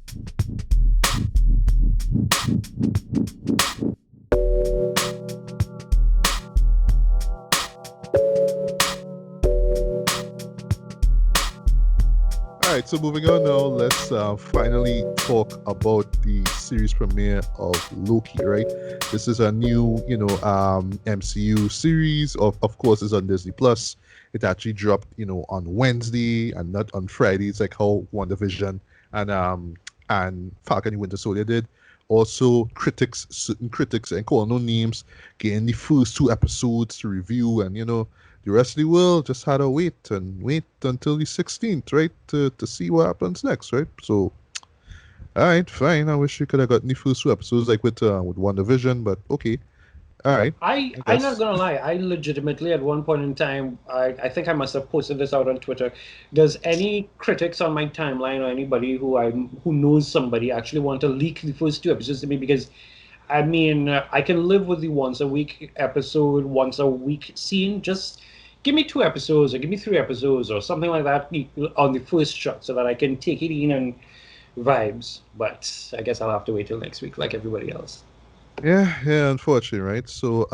All right, so moving on now, let's finally talk about the series premiere of Loki, right? This is a new, MCU series. Of course, it's on Disney Plus. It actually dropped, on Wednesday and not on Friday. It's like how WandaVision and Falcon and Winter Soldier did. Also, certain critics, and call no names, getting the first two episodes to review, and the rest of the world just had to wait until the 16th, right, to see what happens next, right? So, all right, fine. I wish you could have gotten the first two episodes like with WandaVision, but okay, all Yeah, right, I I'm not guess. gonna lie. I legitimately, at one point in time, I think I must have posted this out on Twitter. Does any critics on my timeline or anybody who knows somebody actually want to leak the first two episodes to me? Because I mean, I can live with the once a week episode, once a week scene. Just give me two episodes or give me three episodes or something like that on the first shot so that I can take it in and vibes. But I guess I'll have to wait till next week, like everybody else. Yeah, unfortunately, right? So,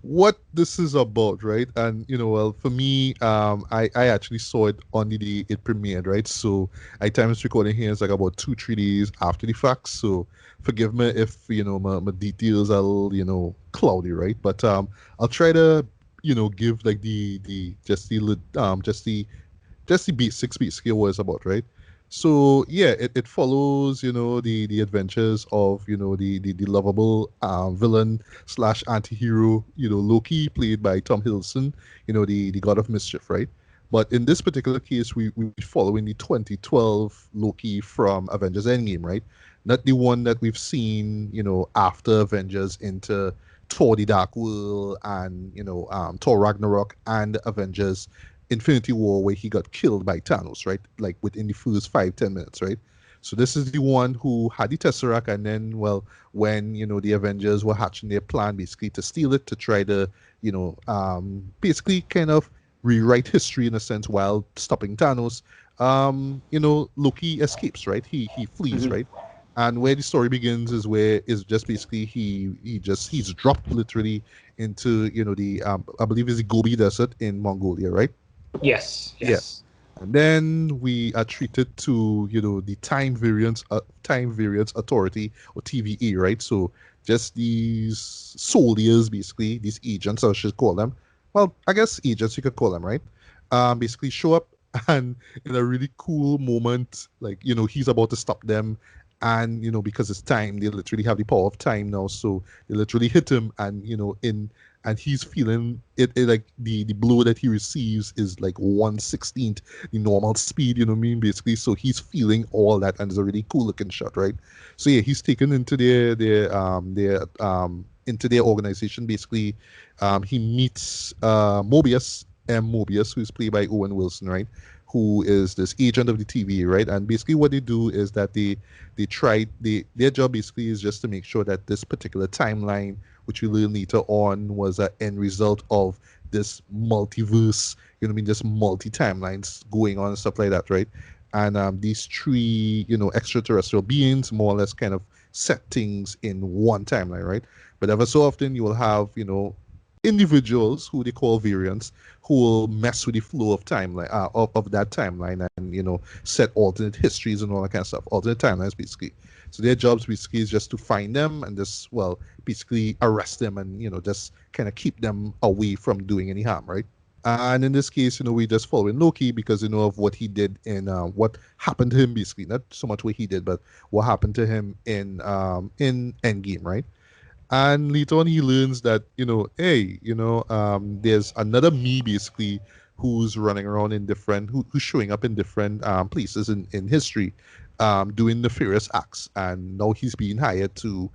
what this is about, right? And well, for me, I actually saw it on the day it premiered, right? So I time this recording here is like about 2 3 days after the fact. So forgive me if my details are a little, cloudy, right? But I'll try to give like the just the basics basically what it's about, right? So yeah, it follows, the adventures of, the lovable villain slash anti-hero, Loki, played by Tom Hiddleston, the god of mischief, right? But in this particular case, we following the 2012 Loki from Avengers Endgame, right? Not the one that we've seen, after Avengers into Thor: The Dark World and Thor Ragnarok and Avengers Infinity War where he got killed by Thanos, right? Like within the first 5 10 minutes, right? So this is the one who had the Tesseract, and then, well, when the Avengers were hatching their plan, basically to steal it, to try to, basically kind of rewrite history in a sense while stopping Thanos. Loki escapes, right? He flees, Mhm. right? And where the story begins is where is just basically he's dropped literally into the I believe is the Gobi Desert in Mongolia, right? Yes, Yeah. yes. And then we are treated to, the time variance authority, or TVA, right? So just these soldiers, basically, these agents, I should call them. Well, I guess agents you could call them, right? Basically show up and in a really cool moment, like, he's about to stop them. And, because it's time, they literally have the power of time now. So they literally hit him and, and he's feeling it like the blow that he receives is like 1/16 the normal speed, you know what I mean, basically. So he's feeling all that, and it's a really cool looking shot, right? So yeah, he's taken into their organization, basically. He meets Mobius, who's played by Owen Wilson, right? Who is this agent of the TVA, right? And basically what they do is that their job basically is just to make sure that this particular timeline, which we learn later on, was an end result of this multiverse, you know what I mean, just multi timelines going on and stuff like that, right? And these three, extraterrestrial beings more or less kind of set things in one timeline, right? But ever so often you will have, individuals who they call variants who will mess with the flow of timeline of that timeline and set alternate histories and all that kind of stuff, alternate timelines basically. So their jobs basically is just to find them and just, well, basically arrest them and just kind of keep them away from doing any harm, right? And in this case, we just following Loki because of what he did in what happened to him basically, not so much what he did, but what happened to him in Endgame, right? And later on, he learns that hey, there's another me basically who's running around in who's showing up in different places in history, doing nefarious acts, and now he's being hired to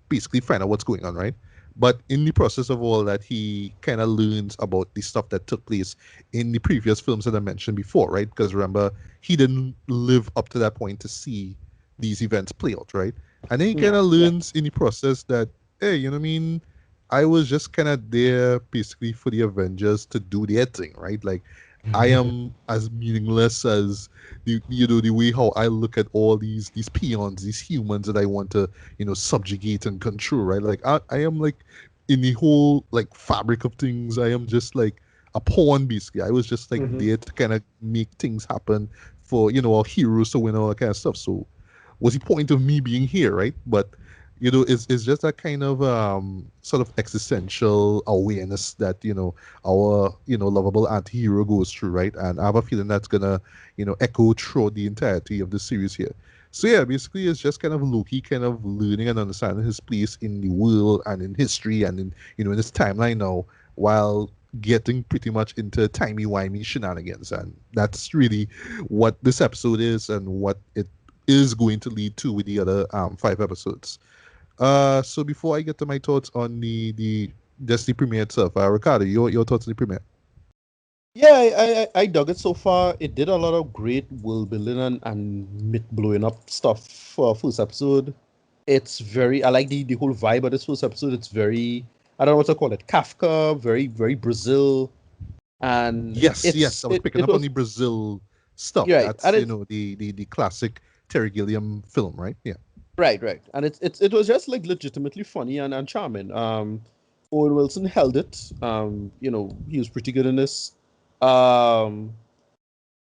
basically find out what's going on, right? But in the process of all that, he kind of learns about the stuff that took place in the previous films that I mentioned before, right? Because remember, he didn't live up to that point to see these events play out, right? And then he kind Yeah, of yeah. learns in the process that, hey, you know what I mean? I was just kind of there basically for the Avengers to do their thing, right? Like, I am as meaningless as the way how I look at all these peons, these humans that I want to subjugate and control, right? Like I am like in the whole like fabric of things. I am just like a pawn basically. I was just like Hmm. there to kind of make things happen for our heroes to win all that kind of stuff. So was the point of me being here, right? But it's just that kind of sort of existential awareness that our lovable anti-hero goes through, right? And I have a feeling that's gonna echo throughout the entirety of the series here. So yeah, basically it's just kind of Loki kind of learning and understanding his place in the world and in history and in in this timeline now, while getting pretty much into timey-wimey shenanigans. And that's really what this episode is and what it is going to lead to with the other 5 episodes. So before I get to my thoughts on the Destiny premiere itself, Ricardo, your thoughts on the premiere? Yeah, I dug it so far. It did a lot of great world building and myth blowing up stuff for first episode. It's very, I like the whole vibe of this first episode. It's very, I don't know what to call it, Kafka, very Brazil. And Yes, yes, I was picking it up on was, the Brazil stuff. you're right. That's And it's, the classic Terry Gilliam film, right? Yeah. right. And it was just like legitimately funny and charming. Owen Wilson held it. He was pretty good in this. Um,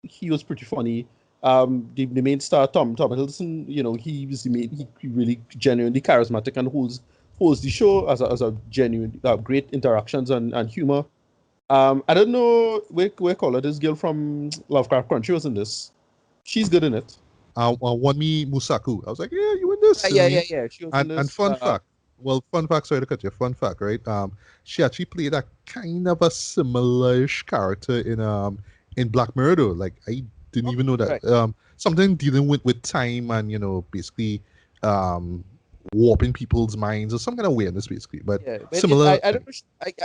he was pretty funny. The main star Tom Hiddleston, he was the main. He really genuinely charismatic and holds the show as a genuine great interactions and humor. I don't know where call her this girl from Lovecraft Country was in this. She's good in it. Wanmi Musaku. I was like, yeah, you in this? You know what I mean? Yeah. She was in And this. fun fact, well, fun fact. Sorry to cut you. Fun fact, right? She actually played a kind of a similar-ish character in Black Mirror. Though. Like I didn't Oh, even know that. right. Something dealing with time and basically um warping people's minds or some kind of awareness, basically. But Yeah, but similar. I don't know.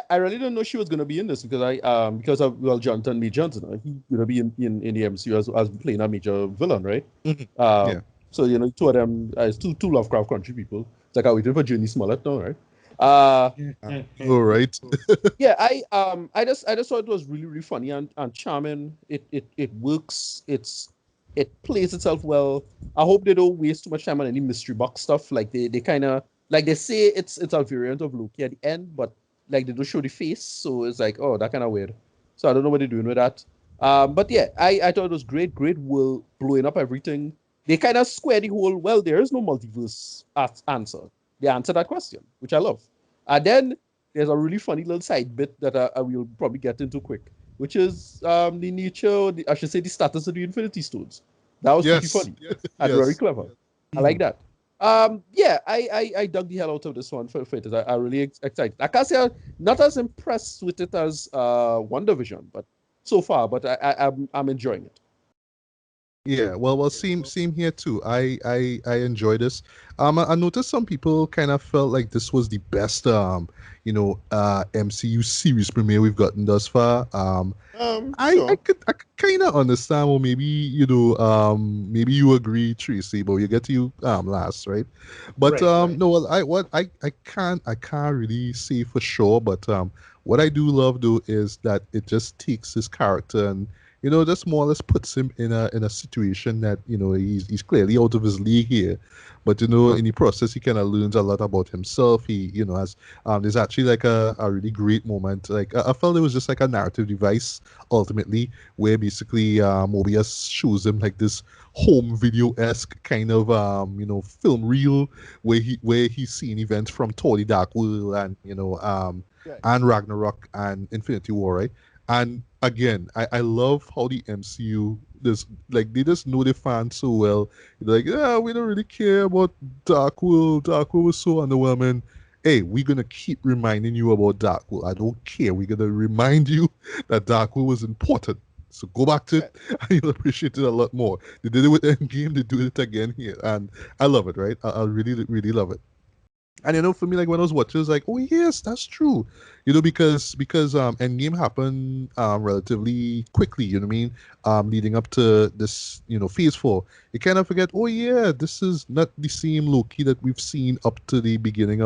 I really don't know she was gonna be in this because because of Jonathan Lee Johnson. He's gonna be in the MCU as playing a major villain, right? Mhm. Yeah. Um, so two of them, it's two Lovecraft Country people. It's like I'm waiting for Journey Smollett now, right? Uh, All right. yeah, I just thought it was really funny and charming. It works. It plays itself well. I hope they don't waste too much time on any mystery box stuff. Like they kind of like they say it's a variant of Loki at the end, but like they don't show the face, so it's like, oh, that kind of weird. So I don't know what they're doing with that. But yeah, I thought it was great world blowing up everything. They kind of square the whole. Well, there is no multiverse answer. They answer that question, which I love. And then there's a really funny little side bit that I will probably get into quick, which is the nature, I should say, the status of the Infinity Stones. That was pretty Yes. funny and very Yes. clever. I like Mhm. that. Yeah, I dug the hell out of this one for it. I really excited. I can't say I'm not as impressed with it as One Division, but so far, but I'm enjoying it. Yeah, well, same here too. I enjoy this. I noticed some people kind of felt like this was the best MCU series premiere we've gotten thus far. Sure. I could kind of understand. Well, maybe maybe you agree, Tracy, but we'll get to you last, right? But Right. no, well, I can't really say for sure, but what I do love though is that it just takes his character and just more or less puts him in a situation that he's clearly out of his league here, but in the process he kind of learns a lot about himself. He has there's actually like a really great moment. Like I felt it was just like a narrative device ultimately, where basically Mobius shows him like this home video esque kind of film reel where he's seeing events from Thor: The Dark World and Right. and Ragnarok and Infinity War, right? And again, I love how the MCU this like they just know the fans so well. They're like, yeah, we don't really care about Dark World. Dark World was so underwhelming. Hey, we're gonna keep reminding you about Dark World. I don't care. We're gonna remind you that Dark World was important. So go back to Right. it and you'll appreciate it a lot more. They did it with Endgame, they do it again here. And I love it, right? I really love it. And for me, like when I was watching, I was like, oh yes, that's true. Because Endgame happened relatively quickly. You know what I mean? Leading up to this, Phase 4, you kind of forget. Oh yeah, this is not the same Loki that we've seen up to the beginning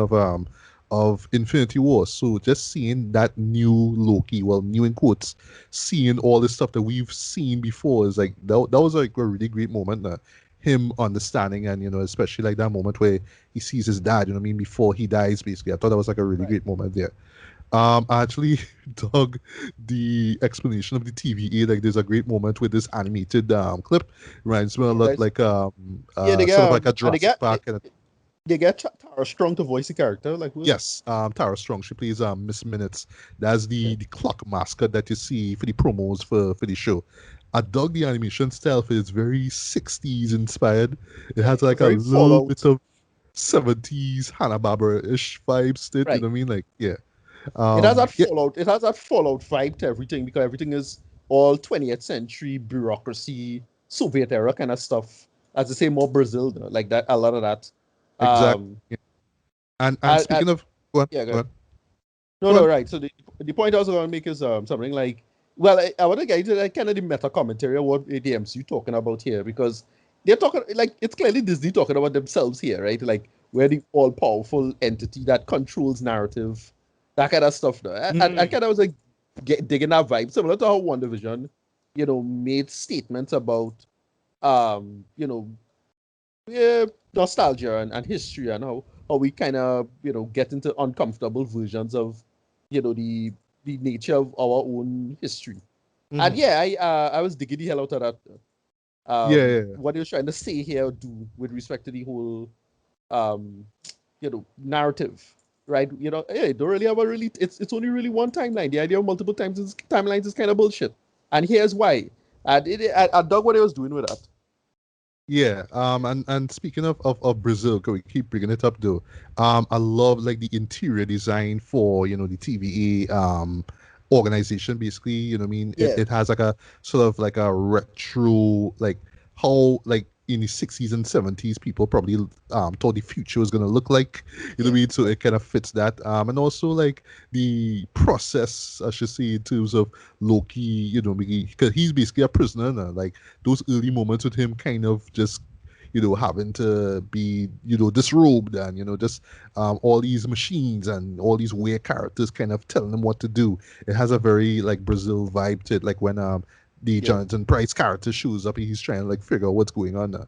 of Infinity War. So just seeing that new Loki, well, new in quotes, seeing all this stuff that we've seen before is like that was like a really great moment. Him understanding and especially like that moment where he sees his dad. You know what I mean? Before he dies, basically. I thought that was like a really Right. great moment there. I actually dug the explanation of the TVA. Like, there's a great moment with this animated clip. Reminds me a lot Right. like Yeah, they sort of get like a and Jurassic Park. And they get Tara Strong to voice the character. Like, who? yes, Tara Strong. She plays Miss Minutes. That's Yeah. the clock mascot that you see for the promos for the show. I dug the animation style for it's very 60s inspired. It Yeah, has like a very little Fallout. bit of 70s Hanna-Barbera-ish vibes to it. You Right. know what I mean? Like, yeah. It has that Yeah, Fallout. It has that Fallout vibe to everything because everything is all 20th century bureaucracy, Soviet era kind of stuff. As I say, more Brazil though, like that. A lot of that. exactly. Um, Yeah. And I speaking of, go on, yeah, go good. on, No, go no, on. right. So the point I was going to make is something like, well, I want to get into like kind of the meta commentary of what the MCU talking about here because they're talking like it's clearly Disney talking about themselves here, right? Like we're the all powerful entity that controls narrative, that kind of stuff. Though. I Mm. kind of was like digging that vibe, similar to how WandaVision, made statements about yeah, nostalgia and history and how we kind of get into uncomfortable versions of the nature of our own history. And Hmm. yeah, I was digging the hell out of that. Yeah, yeah, yeah. What he was trying to say here do with respect to the whole um narrative, right? Hey, don't really have a really it's only really one timeline. The idea of multiple timelines is kind of bullshit. And here's why. I dug what he was doing with that. Yeah, and speaking of Brazil, can we keep bringing it up though? I love like the interior design for the TVA organization. Basically, what I mean, it, Yeah, it has like a sort of like a retro, like how like in the 60s and 70s people probably thought the future was gonna look like. You know what yeah, I mean? So it kind of fits that. And also like the process, I should say, in terms of Loki. Because he's basically a prisoner now. Like those early moments with him kind of just having to be disrobed and just all these machines and all these weird characters kind of telling him what to do. It has a very like Brazil vibe to it, like when the yeah, Jonathan Price character shows up, he's trying to like figure out what's going on now.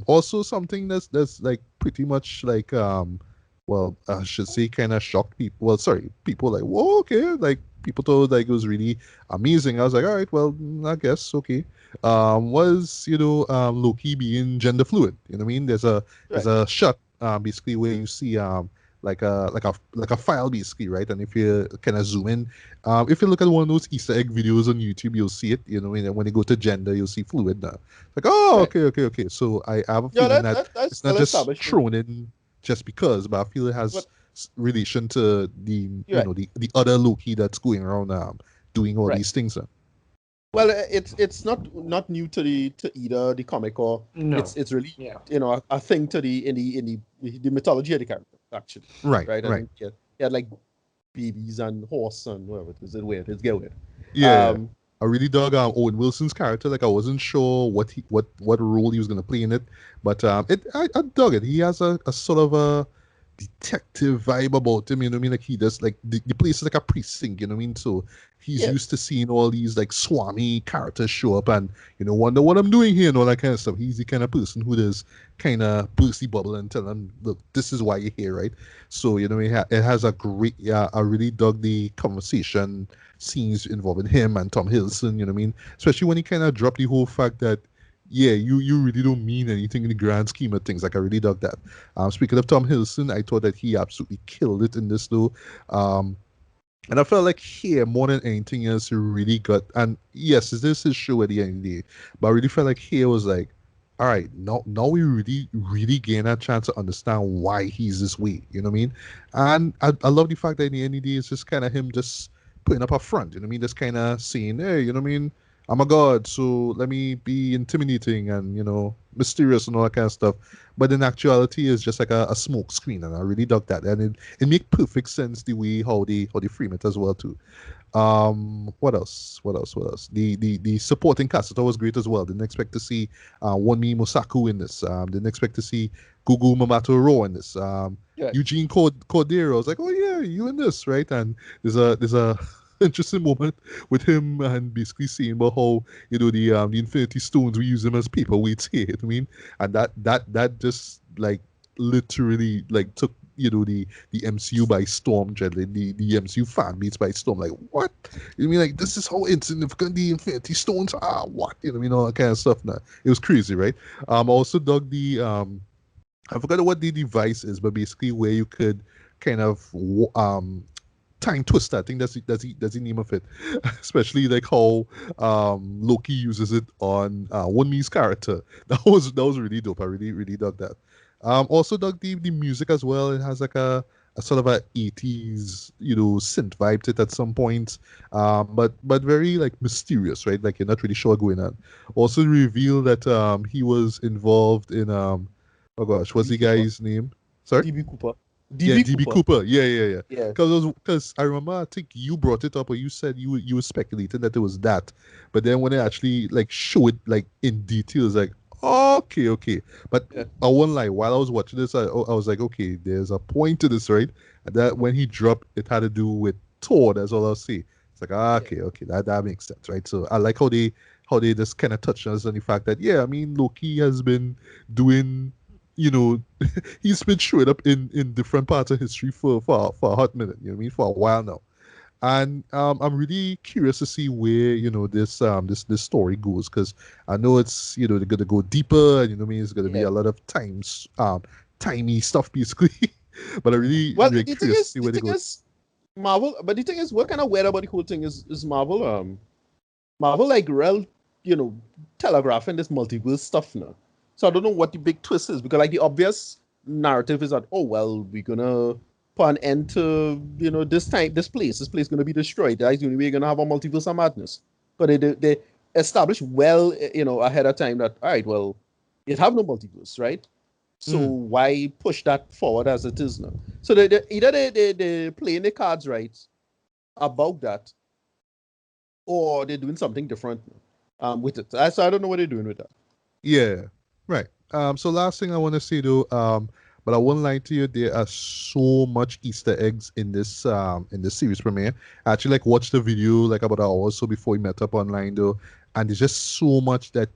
Also something that's like pretty much like well, I should say kind of shocked people. Well, sorry, people like, whoa, okay, like people thought like it was really amazing. I was like, all right, well, I guess okay. Was Loki being gender fluid? You know what I mean? There's right. a shot basically where you see like a file basically, right? And if you kind of zoom in, if you look at one of those Easter egg videos on YouTube, you'll see it. You know, when you go to gender, you'll see fluid now. Like, oh, Right. okay, okay, okay. So I have a Yeah, feeling that that's it's not well just established. thrown in just because, but I feel it But has relation to the you're right. the other Loki that's going around doing all Right. these things. Well, it's not new to the either the comic or No. it's really Yeah. a thing to the mythology of the character actually, Right, right? I right. think yeah, he had like babies and horse and whatever it is. It's weird. It's get weird. Yeah. Um, I really dug Owen Wilson's character. Like I wasn't sure what role he was gonna play in it, but I dug it. He has a sort of a detective vibe about him. You know what I mean? Like he does like the place is like a precinct. You know what I mean? So he's yeah, used to seeing all these like swami characters show up and wonder what I'm doing here and all that kind of stuff. He's the kind of person who does kind of burst the bubble and tell them, look, this is why you're here, right? So it has a great. Yeah, I really dug the conversation scenes involving him and Tom Hiddleston. You know what I mean? Especially when he kind of dropped the whole fact that yeah, you really don't mean anything in the grand scheme of things. Like I really dug that. Speaking of Tom Hiddleston, I thought that he absolutely killed it in this though. Um, and I felt like here, more than anything else, he really got. And yes, this is his show at the end of the day, but I really felt like here was like, all right, now we really, really gain a chance to understand why he's this way. You know what I mean? And I love the fact that in the end of the day, it's just kind of him just putting up a front. You know what I mean? Just kind of saying, hey, you know what I mean? I'm a god, so let me be intimidating and mysterious and all that kind of stuff. But in actuality, it's just like a smoke screen, and I really dug that. And it make perfect sense the way how they frame it as well too. What else? What else? What else? The supporting cast was great as well. Didn't expect to see Wonmi Mosaku in this. Didn't expect to see Gugu Mamatoro in this. Yeah. Eugene Cordero. I was like, oh yeah, you in this, right? And there's a interesting moment with him and basically saying about how the Infinity Stones we use them as paperweights here. I mean, and that just like literally like took the MCU by storm, generally the MCU fan base by storm. Like what? You mean like this is how insignificant the Infinity Stones are? What? All that kind of stuff. Now it was crazy, right? I also dug the I forgot what the device is, but basically where you could kind of time twister. I think that's the name of it. Especially like how Loki uses it on One Me's character. That was really dope. I really dug that. Also dug the music as well. It has like a sort of a 80s synth vibe to it at some points, but very like mysterious, right? Like you're not really sure what's going on. Also revealed that he was involved in oh gosh, what's DB the Cooper. guy's name? Sorry. DB Cooper. Yeah, DB DB Cooper. Cooper. Yeah. Yeah. Because I remember I think you brought it up or you said you were speculating that it was that, but then when they actually like show it like in detail, it's like okay. But Yeah. I won't lie. While I was watching this, I was like, okay, there's a point to this, right? And that when he dropped, it had to do with Thor. That's all I'll say. It's like Yeah. okay, that makes sense, right? So I like how they just kind of touched us on the fact that yeah, I mean Loki has been doing you know he's been showing up in different parts of history for a hot minute. You know what I mean? For a while now, and I'm really curious to see where this story goes because I know it's they're gonna go deeper, and what I mean it's gonna be Yeah. a lot of times timey stuff basically. But I really Well, really the thing curious to is, see the where they thing go. is, Marvel. But the thing is, what kind of weird about the whole thing is Marvel. Marvel like real, you know, telegraphing this multiverse stuff now. So I don't know what the big twist is because like the obvious narrative is that oh well we're gonna put an end to this place gonna be destroyed. That's the only way you're gonna have a multiverse of madness. But they establish well ahead of time that all right well it have no multiverse right. So Mm, why push that forward as it is now? So either they playing the cards right about that or they're doing something different with it. So I don't know what they're doing with that. yeah, right. So last thing I want to say though, but I won't lie to you, there are so much Easter eggs in this series premiere. I actually like watched the video like about an hour or so before we met up online though, and there's just so much that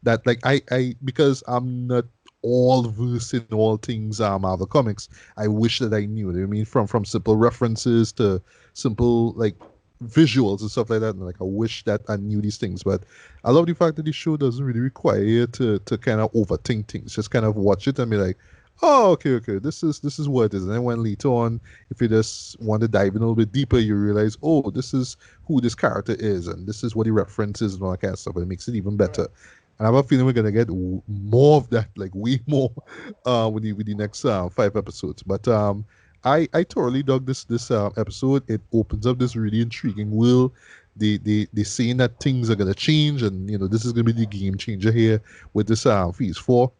that like I because I'm not all versed in all things Marvel comics. I wish that I knew. I mean, from simple references to simple like visuals and stuff like that. And like I wish that I knew these things, but I love the fact that the show doesn't really require you to kind of overthink things. Just kind of watch it and be like, oh, okay, this is what it is. And then when later on, if you just want to dive in a little bit deeper, you realize, oh, this is who this character is, and this is what he references and all that kind of stuff. And it makes it even better. And I have a feeling we're gonna get more of that, like way more, with the next 5 episodes. But I thoroughly dug this episode. It opens up this really intriguing world. They saying that things are gonna change, and this is gonna be the game changer here with this Phase 4,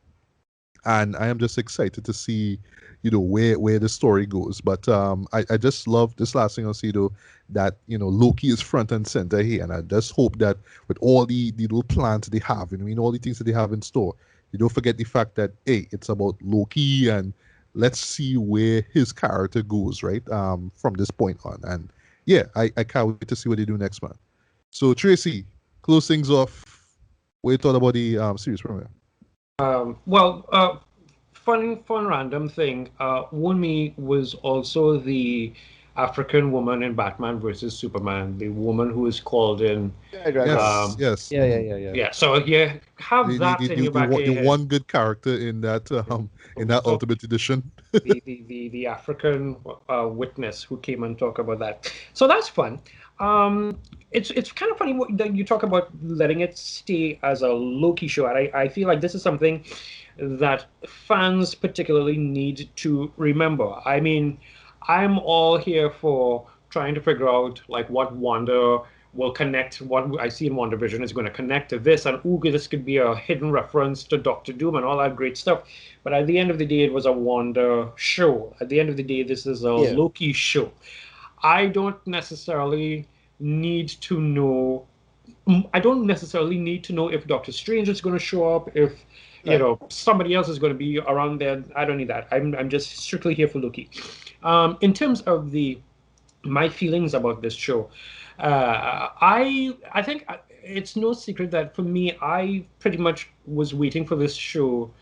and I am just excited to see where the story goes. But I just love this last thing I'll see though, that Loki is front and center here, and I just hope that with all the little plans they have, all the things that they have in store, you don't forget the fact that hey, it's about Loki, and let's see where his character goes right from this point on. And yeah, I can't wait to see what they do next month. So Tracy, close things off. What you thought about the series premiere? Well, fun random thing. Wunmi was also the African woman in Batman versus Superman, the woman who is called in. Right. Yes, Um, yes. Yeah, yeah, yeah, yeah. yeah, so yeah, have The, the, that the, in the, your the, back one, of the your head. one good character in that So Ultimate Edition. the African witness who came and talked about that. So that's fun. It's kind of funny that you talk about letting it stay as a Loki show, and I feel like this is something that fans particularly need to remember. I mean, I'm all here for trying to figure out like what Wanda will connect, what I see in WandaVision is going to connect to this, and ooh, this could be a hidden reference to Doctor Doom and all that great stuff. But at the end of the day, it was a Wanda show. At the end of the day, this is a Yeah. Loki show. I don't necessarily need to know I don't necessarily need to know if Doctor Strange is going to show up, if Right. somebody else is going to be around there. I don't need that. I'm just strictly here for Loki. In terms of the my feelings about this show, I think it's no secret that for me, I pretty much was waiting for this show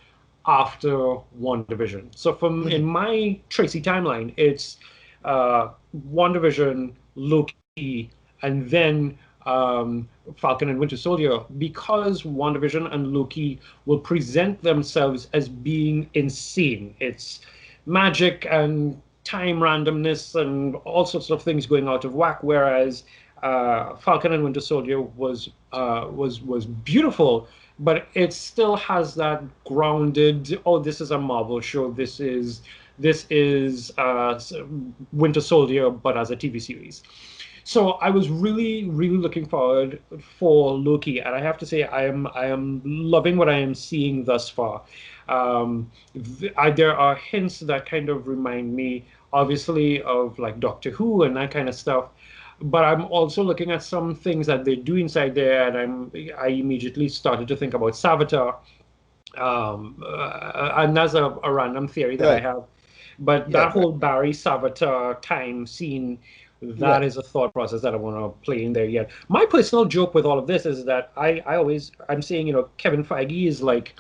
after WandaVision. So from in Mhm. my Tracy timeline, it's WandaVision, Loki, and then Falcon and Winter Soldier, because WandaVision and Loki will present themselves as being insane. It's magic and time randomness and all sorts of things going out of whack. Whereas Falcon and Winter Soldier was beautiful, but it still has that grounded. Oh, this is a Marvel show. This is Winter Soldier, but as a TV series. So I was really, really looking forward for Loki, and I have to say I am loving what I am seeing thus far. There are hints that kind of remind me, obviously, of like Doctor Who and that kind of stuff. But I'm also looking at some things that they do inside there, and I immediately started to think about Savitar, and that's a random theory that I Right. have. But Yeah. that whole Barry Savitar time scene, that Right. is a thought process that I want to play in there yet. My personal joke with all of this is that I'm saying, Kevin Feige is like,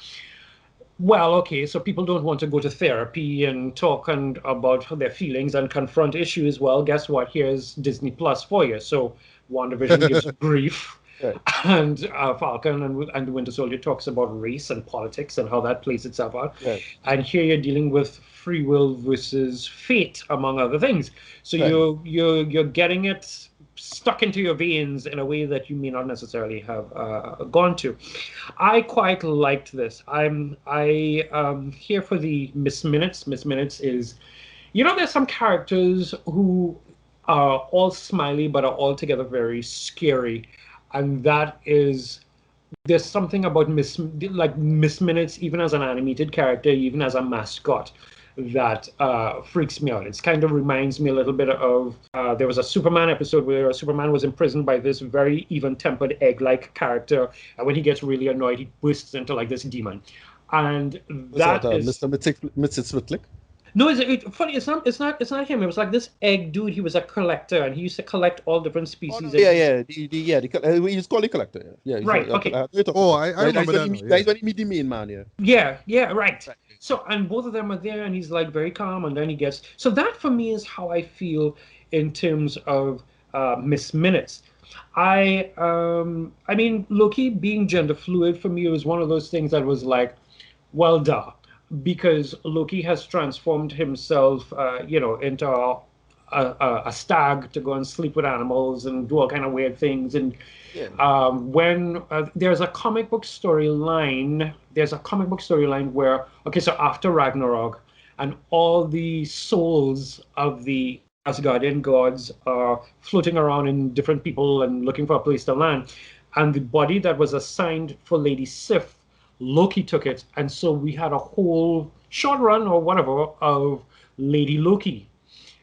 well, okay, so people don't want to go to therapy and talk and about their feelings and confront issues. Well, guess what? Here's Disney Plus for you. So WandaVision gives you grief, Right. and Falcon and the Winter Soldier talks about race and politics and how that plays itself out. Right. And here you're dealing with free will versus fate, among other things. So Right. you're getting it stuck into your veins in a way that you may not necessarily have gone to. I quite liked this. I here for the Miss Minutes. Miss Minutes is, there's some characters who are all smiley but are altogether very scary, and that is there's something about Miss Minutes, even as an animated character, even as a mascot, that freaks me out. It kind of reminds me a little bit of there was a Superman episode where Superman was imprisoned by this very even-tempered egg-like character, and when he gets really annoyed, he bursts into like this demon, and Was that that is Mr. Mitsitswitlik? no, funny. It's not him. It was like this egg dude. He was a collector, and he used to collect all different Oh species. no, And yeah, yeah, he's called a collector. Yeah, he's right, okay, what you talking Oh, about. I Right, remember that now. that Yeah. is when he meet the main man. Yeah. yeah, yeah, right. Right. So, and both of them are there, and he's like very calm, and then he gets. So that for me is how I feel in terms of Miss Minutes. I mean, Loki being gender fluid for me was one of those things that was like, well, duh, because Loki has transformed himself, into a stag to go and sleep with animals and do all kind of weird things. And Yeah. when there's a comic book storyline where, okay, so after Ragnarok, and all the souls of the Asgardian gods are floating around in different people and looking for a place to land. And the body that was assigned for Lady Sif, Loki took it, and so we had a whole short run or whatever of Lady Loki,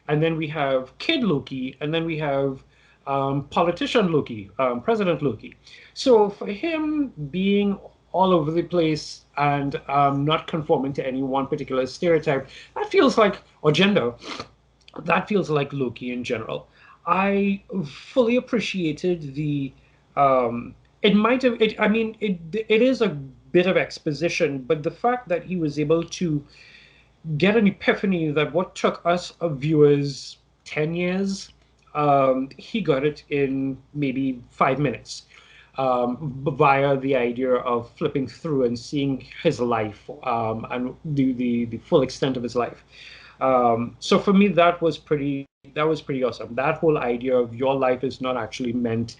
and then we have Kid Loki, and then we have politician Loki, President Loki. So for him being all over the place and not conforming to any one particular stereotype, that feels like, or gender, that feels like Loki in general. I fully appreciated the. It might have. I mean, it is a bit of exposition, but the fact that he was able to get an epiphany that what took us viewers 10 years, he got it in maybe 5 minutes, via the idea of flipping through and seeing his life, and the full extent of his life. So for me, that was pretty awesome. That whole idea of your life is not actually meant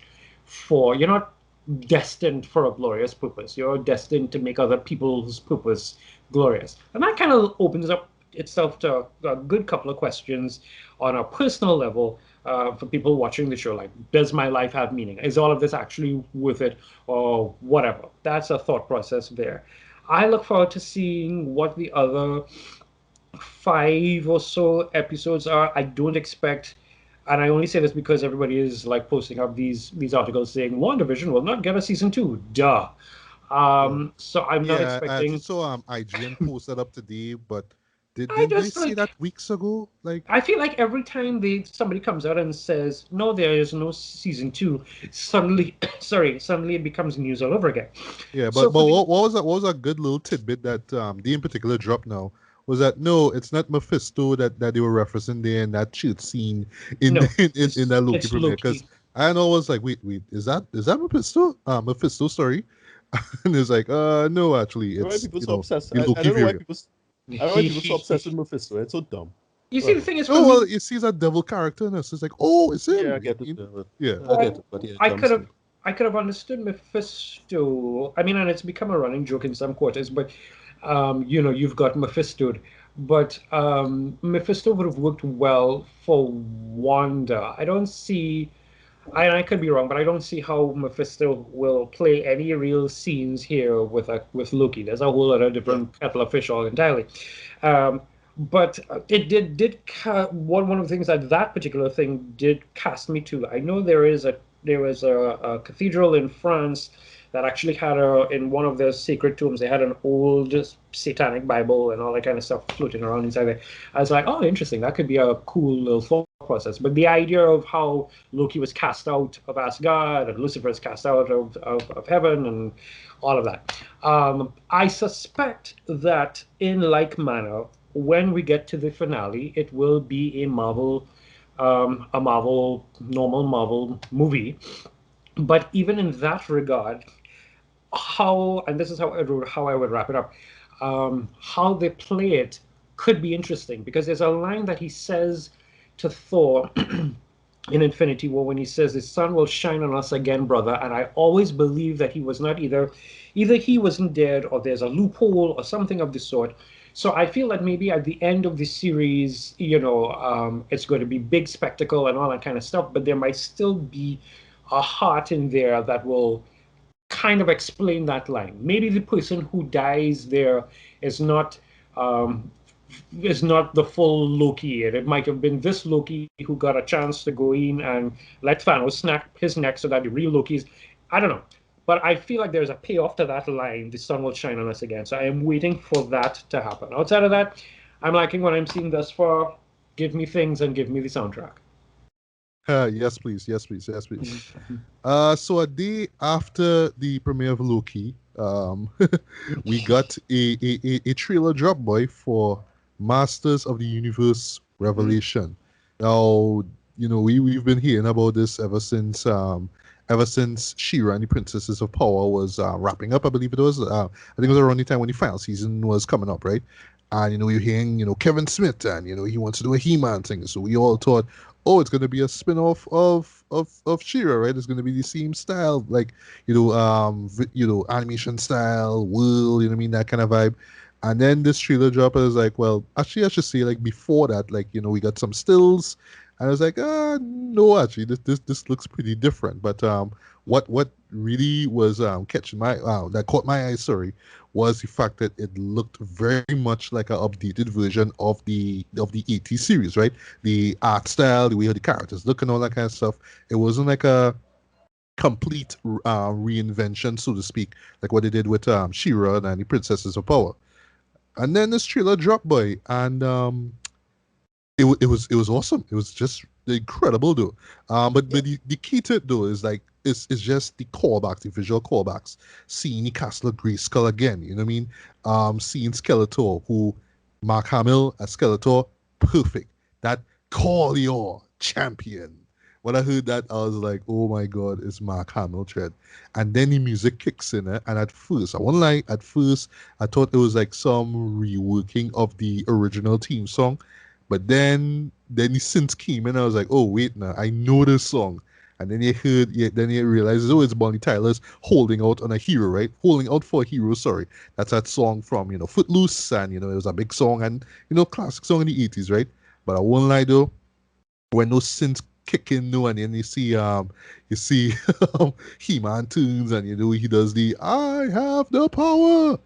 you're not destined for a glorious purpose. You're destined to make other people's purpose glorious. And that kind of opens up itself to a good couple of questions on a personal level, for people watching the show. Like, does my life have meaning? Is all of this actually worth it, or whatever? That's a thought process there. I look forward to seeing what the other five or so episodes are. I don't expect and I only say this because everybody is like posting up these articles saying WandaVision will not get a season two. Duh. Yeah. So I'm not Yeah, I actually expecting. saw IGN posted up today, but I didn't they just say like that weeks ago? Like, I feel like every time somebody comes out and says no, there is no season two, suddenly, sorry, suddenly it becomes news all over again. yeah, So but for the what was that? What was that good little tidbit that they in particular dropped now? Was that no? It's not Mephisto that they were referencing there in that shoot scene in no, in that Loki it's premiere. Because Loki. I know I was like, wait, is that Mephisto? Mephisto, sorry. And it's like, no, actually, Why are it's people so obsessed? the I Loki don't know why variant. people. I don't know why people so obsessed with Mephisto. It's so dumb. You see, the Whatever. thing is, for No, well, me, it sees that devil character in us. It's like, oh, it's Yeah, I him. get it. Yeah, Yeah. I get well, it. But yeah, I dumb could have stuff. I could have understood Mephisto. I mean, and it's become a running joke in some quarters, but you've got Mephisto, but Mephisto would have worked well for Wanda. I don't see. I could be wrong, but I don't see how Mephisto will play any real scenes here with Loki. There's a whole other Yeah. different kettle of fish all entirely. But it one of the things that particular thing did cast me to. I know there was a cathedral in France that actually had in one of their sacred tombs, they had an old satanic Bible and all that kind of stuff floating around inside there. I was like, oh, interesting. That could be a cool little thought process. But the idea of how Loki was cast out of Asgard and Lucifer is cast out of heaven and all of that. I suspect that in like manner, when we get to the finale, it will be a normal Marvel movie. But even in that regard, and this is how I would wrap it up, how they play it could be interesting because there's a line that he says to Thor in Infinity War when he says the sun will shine on us again, brother. And I always believe that he was not either he wasn't dead or there's a loophole or something of the sort. So I feel that maybe at the end of the series, it's going to be big spectacle and all that kind of stuff, but there might still be a heart in there that will kind of explain that line. Maybe the person who dies there is not um, is not the full Loki. It might have been this Loki who got a chance to go in and let Thanos snap his neck so that the real Loki's. I don't know. But I feel like there's a payoff to that line. The sun will shine on us again. So I am waiting for that to happen. Outside of that, I'm liking what I'm seeing thus far. Give me things and give me the soundtrack. Yes, please. Yes, please. Yes, please. So a day after the premiere of Loki, we got a trailer drop, boy, for Masters of the Universe Revelation. Now, we've been hearing about this ever since She-Ra and the Princesses of Power was wrapping up. I believe it was. I think it was around the time when the final season was coming up, right? And you're hearing Kevin Smith, and he wants to do a He-Man thing. So we all thought, oh, it's going to be a spin-off of She-Ra, right? It's going to be the same style, like animation style, world, you know what I mean, that kind of vibe. And then this trailer drop, I was like, well, actually, I should say, like, before that, like, we got some stills, and I was like, no, actually, this looks pretty different. But what really was catching my that caught my eye, sorry, was the fact that it looked very much like an updated version of the 80s series, right? The art style, the way the characters look, and all that kind of stuff. It wasn't like a complete reinvention, so to speak, like what they did with She-Ra and the Princesses of Power. And then this trailer dropped by, and it was awesome. It was just incredible, though. But the key to it though is like it's just the callbacks, the visual callbacks. Seeing the Castle of Grayskull again, you know what I mean? Seeing Skeletor, who Mark Hamill as Skeletor, perfect. That call your champion. When I heard that, I was like, oh my god, it's Mark Hamill tread. And then the music kicks in, and at first, I won't lie, at first I thought it was like some reworking of the original theme song, but then he since came and I was like, oh wait now, I know this song. And then then you realize, oh, it's Bonnie Tyler's holding out on a hero, right? Holding out for a hero, sorry. That's that song from, Footloose, and it was a big song and classic song in the 80s, right? But I won't lie though, when those synths kick in though, and then you see He-Man tunes, and he does the I have the power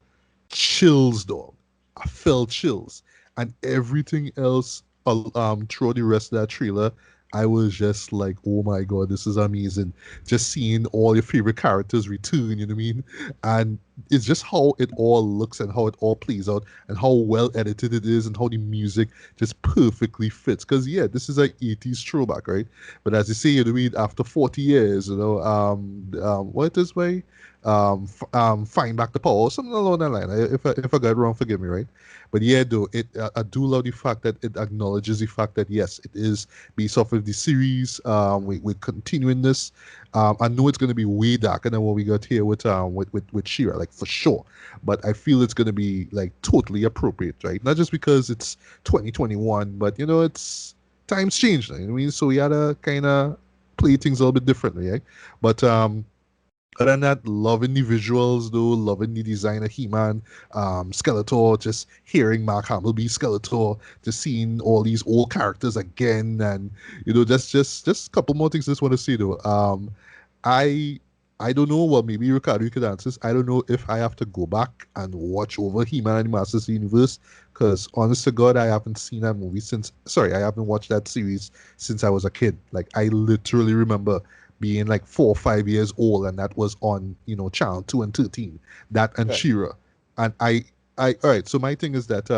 chills, dog. I felt chills, and everything else throughout the rest of that trailer. I was just like, oh my god, this is amazing. Just seeing all your favorite characters return, you know what I mean? And it's just how it all looks and how it all plays out and how well edited it is and how the music just perfectly fits. Because, yeah, this is like 80s throwback, right? But as you say, you know what I mean? After 40 years, what is my. Find back the power, something along that line. If I got it wrong, forgive me, right? But yeah, though, I do love the fact that it acknowledges the fact that yes, it is based off of the series. We're continuing this. I know it's going to be way darker than what we got here with Shira, like for sure. But I feel it's going to be like totally appropriate, right? Not just because it's 2021, but it's times changed. You know what I mean, so we had to kind of play things a little bit differently, right? But other than that, loving the visuals though, loving the design of He-Man, Skeletor, just hearing Mark Hamill be Skeletor, just seeing all these old characters again, and just a couple more things I just want to say though. I I don't know. Well, maybe Ricardo, you could answer this. I don't know if I have to go back and watch over He-Man and the Masters of the Universe, because honest to God, I haven't seen that movie since. Sorry, I haven't watched that series since I was a kid. Like I literally remember being like 4 or 5 years old, and that was on Channel 2 and 13. That and Right. Shira, and I all right. So my thing is that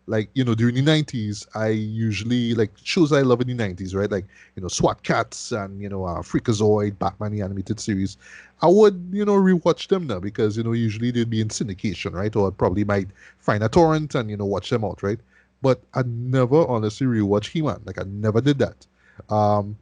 like during the 90s, I usually like shows I love in the 90s, right? Like SWAT Cats and Freakazoid, Batman the animated series. I would rewatch them now because usually they'd be in syndication, right? Or I probably might find a torrent and watch them out, right? But I never honestly rewatch He-Man. Like I never did that. Um,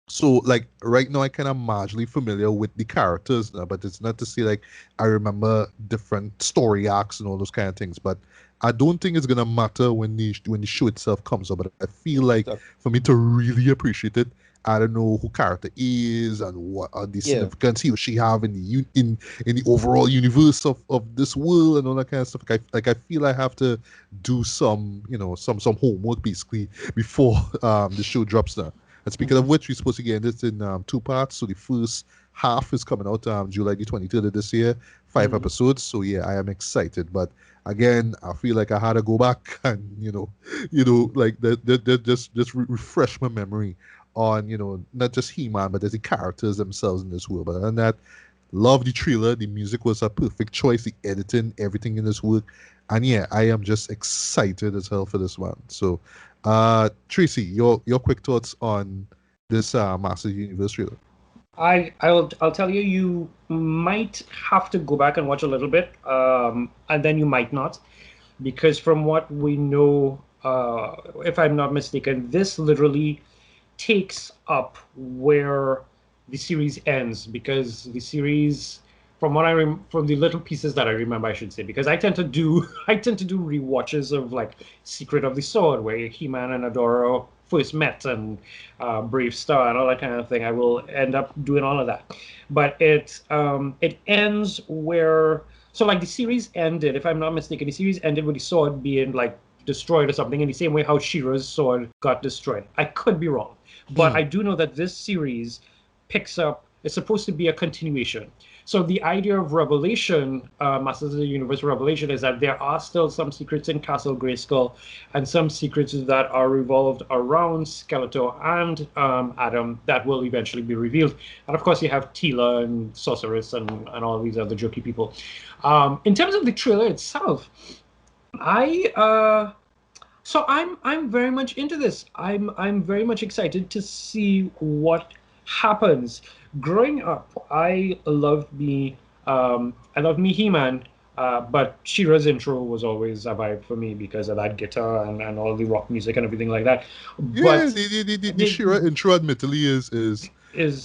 so like right now I kind of marginally familiar with the characters now, but it's not to say like I remember different story arcs and all those kind of things. But I don't think it's gonna matter when the show itself comes up. But I feel like So, for me to really appreciate it, I don't know who character is and what are the yeah. significance he or she have in the overall universe of this world and all that kind of stuff. Like I feel I have to do some some homework basically before the show drops now. And speaking of Mhm. which, we're supposed to get this in 2 parts. So the first half is coming out July the 23rd of this year, 5 episodes. So yeah, I am excited. But again, I feel like I had to go back and like just refresh my memory on not just He-Man, but there's the characters themselves in this world. But other than that, love the trailer. The music was a perfect choice. The editing, everything in this work, and yeah, I am just excited as hell for this one. So, Tracy, your quick thoughts on this Master Universe trailer? I'll tell you, you might have to go back and watch a little bit, and then you might not, because from what we know, if I'm not mistaken, this literally takes up where the series ends, because the series, from what from the little pieces that I remember, I should say, because I tend to do I tend to do rewatches of like Secret of the Sword, where He-Man and Adora first met, and Brave Star and all that kind of thing. I will end up doing all of that, but it ends where, so like the series ended, if I'm not mistaken, the series ended with the sword being like destroyed or something, in the same way how Shira's sword got destroyed. I could be wrong, but Mm. I do know that this series picks up. It's supposed to be a continuation. So the idea of Revelation, Masters of the Universe Revelation, is that there are still some secrets in Castle Grayskull, and some secrets that are revolved around Skeletor and Adam that will eventually be revealed. And of course, you have Tila and Sorceress and all these other jokey people. In terms of the trailer itself, I so I'm very much into this. I'm very much excited to see what happens. Growing up, I loved me He-Man, but She-Ra's intro was always a vibe for me because of that guitar and all the rock music and everything like that. Yeah, But the the Shira intro admittedly is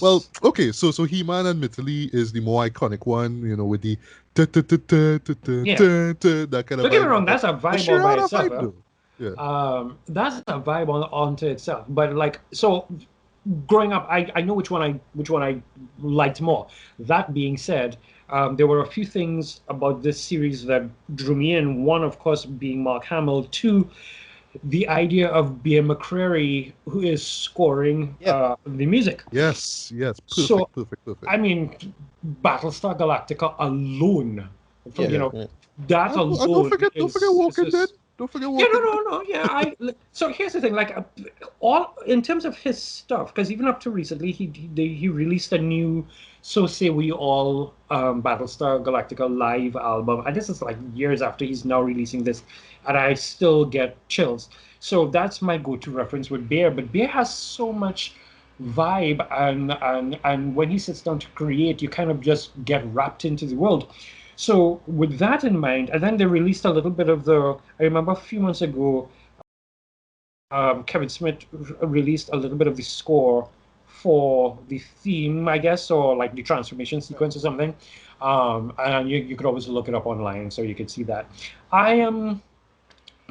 well, is okay, so He-Man admittedly is the more iconic one, with the da, da, da, da, da, da, yeah. da, da, that kind of Don't get me vibe. wrong, But that's a vibe all Shira by had a itself. vibe though. Yeah. That's a vibe onto itself. But like, so growing up, I know which one I liked more. That being said, there were a few things about this series that drew me in. One, of course, being Mark Hamill. Two, the idea of Bear McCreary, who is scoring Yeah. the music. Yes, yes, So, perfect, perfect, perfect. I mean, Battlestar Galactica alone, from Yeah. Yeah. Yeah. that And don't alone forget is Walking Dead. Don't forget Yeah, no, Walking Dead. no, no. Yeah, so here's the thing. Like, all in terms of his stuff, because even up to recently, he released a new "So Say We All" Battlestar Galactica live album, and this is like years after he's now releasing this, and I still get chills. So that's my go-to reference with Bear. But Bear has so much vibe, and when he sits down to create, you kind of just get wrapped into the world. So with that in mind, and then they released a little bit of the. I remember a few months ago, Kevin Smith released a little bit of the score for the theme, I guess, or like the transformation sequence or something. And you could always look it up online, so you could see that. I am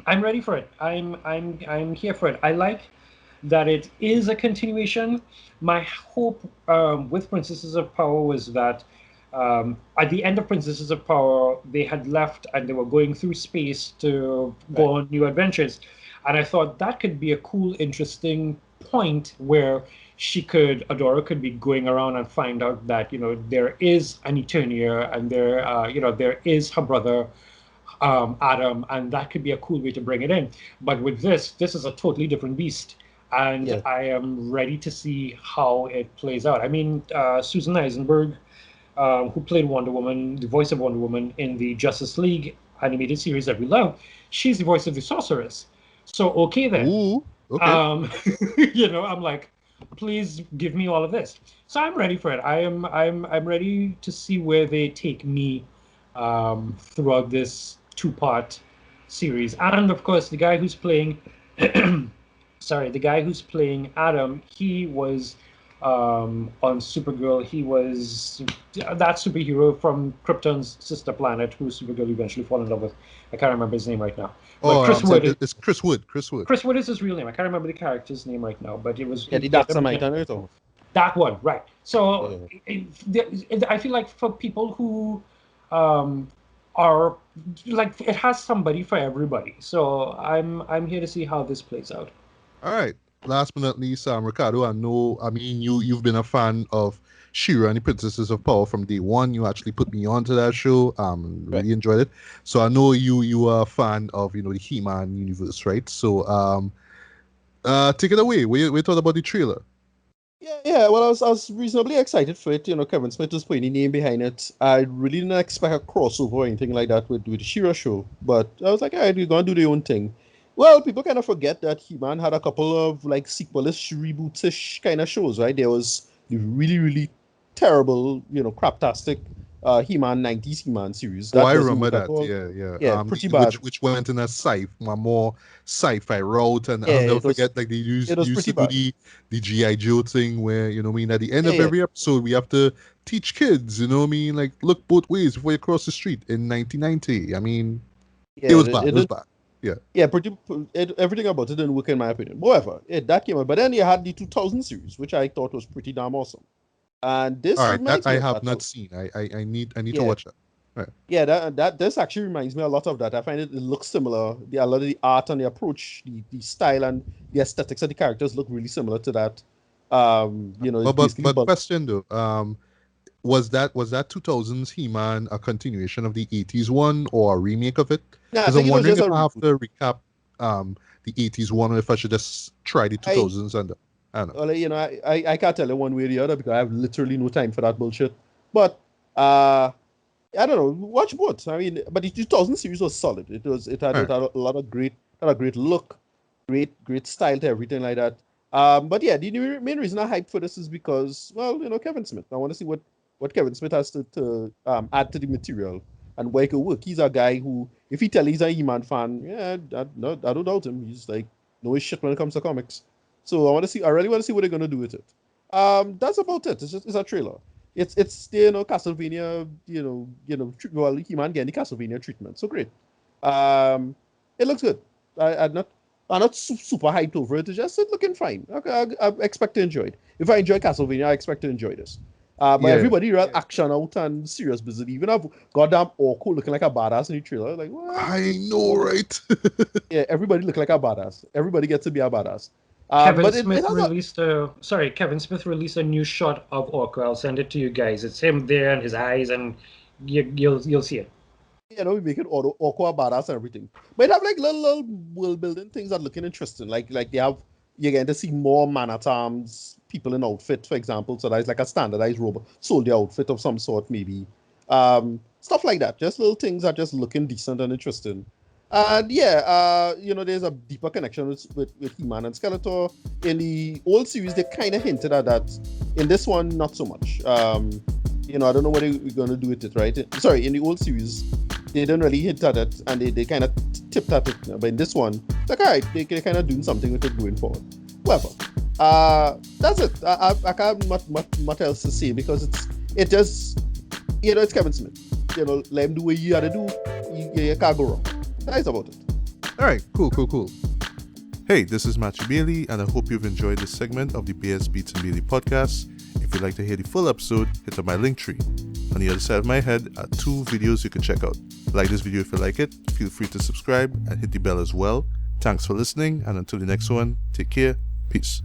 I'm ready for it. I'm here for it. I like that it is a continuation. My hope with Princesses of Power was that at the end of Princesses of Power, they had left and they were going through space to Right. go on new adventures. And I thought that could be a cool, interesting point where Adora could be going around and find out that, there is an Eternia and there is her brother Adam, and that could be a cool way to bring it in. But with this is a totally different beast, and Yeah. I am ready to see how it plays out. I mean, Susan Eisenberg, who played Wonder Woman, the voice of Wonder Woman in the Justice League animated series that we love, she's the voice of the Sorceress. So okay then, Ooh, okay. um, I'm like, please give me all of this. So I'm ready for it. I'm ready to see where they take me throughout this two-part series. And of course, the guy who's playing, sorry, the guy who's playing Adam, he was on Supergirl. He was that superhero from Krypton's sister planet, who Supergirl eventually fall in love with. I can't remember his name right now, but Oh, it's Chris Wood. Chris Wood. Chris, what is his real name? I can't remember the character's name right now, but it was Yeah, the he had Dark Samite and it. that one, right? So Yeah. I feel like for people who um, are like it has somebody for everybody. So I'm here to see how this plays out. All right. Last but not least, Ricardo, I mean, you've been a fan of Shira and the Princesses of Power from day one. You actually put me onto that show. Right. Really enjoyed it. So I know you are a fan of, the He-Man universe, right? So take it away. We thought about the trailer. Yeah. Well, I was reasonably excited for it. Kevin Smith was putting the name behind it. I really didn't expect a crossover or anything like that with the Shira show. But I was like, all right, you're gonna do their own thing. Well, people kind of forget that He-Man had a couple of like sequelish, rebootish kind of shows, right? There was the really, really terrible, craptastic He-Man 90s He-Man series. Oh, That I doesn't remember work at that. all. Yeah, yeah. Yeah, pretty Which bad. went in a more sci-fi route, and I'll Yeah, never it was forget like they it was used pretty to do bad. the GI Joe thing where what I mean at the end Yeah, of yeah, every episode we have to teach kids, what I mean, like look both ways before you cross the street in 1990. I mean, it yeah. was bad. It was bad. Yeah. Yeah, everything about it didn't work in my opinion. However, that came out. But then you had the 2000 series, which I thought was pretty damn awesome. And All this right, that reminds me I of have that. not seen. I need to Yeah, watch that. All right. yeah. That this actually reminds me a lot of that. I find it looks similar. A lot of the art and the approach, the style and the aesthetics of the characters look really similar to that. It's basically But but question though, was that 2000s He-Man a continuation of the 80s one or a remake of it? yeah, I Because think I'm it was wondering just a if I have reboot. to recap the 80s one or if I should just try the I 2000s and I don't know. Well, I can't tell you one way or the other because I have literally no time for that bullshit. But uh I don't know. Watch both. I mean, but the 2000 series was solid. All It right. had a lot of had a great look, great style to everything like that. But yeah, the main reason I hyped for this is because, well, Kevin Smith. I want to see what Kevin Smith has to add to the material and where it could work. He's a guy who, if he tell he's a He-Man fan, yeah, no, I don't doubt him. He's like no his shit when it comes to comics. So I really want to see what they're gonna do with it. That's about it. It's a trailer. It's Castlevania, well, He-Man getting the Castlevania treatment. So great. Um, it looks good. I'm not super hyped over it. It's just looking fine. Okay, I expect to enjoy it. If I enjoy Castlevania, I expect to enjoy this. But Yeah. everybody real action out and serious business. Even have goddamn Orko looking like a badass in the trailer. Like what? I know, right? Yeah, everybody look like a badass. Everybody gets to be a badass. Kevin But it Smith has a released a sorry, Kevin Smith released a new shot of Orko. I'll send it to you guys. It's him there and his eyes, and you'll see it. We make it awkward, badass, and everything. But it have like little world building things that looking interesting. Like they have you're getting to see more man at arms people in outfit, for example. So that's like a standardized robot soldier outfit of some sort, maybe. Stuff like that. Just little things that just looking decent and interesting. And yeah, there's a deeper connection with He-Man and Skeletor. In the old series, they kind of hinted at that. In this one, not so much. I don't know what they're going to do with it, right? Sorry, in the old series, they didn't really hint at it, and they kind of tipped at it. But in this one, it's like, all right, they're kind of doing something with it going forward. Whatever. That's it. I can't have much else to say because it just, it's Kevin Smith. Let him do what you gotta do. You can't go wrong. That's about it. All right, cool. Hey, this is Matthew Bailey, and I hope you've enjoyed this segment of the BS Beats and Bailey podcast. If you'd like to hear the full episode, hit up my link tree. On the other side of my head are 2 videos you can check out. Like this video if you like it, feel free to subscribe and hit the bell as well. Thanks for listening, and until the next one, take care, peace.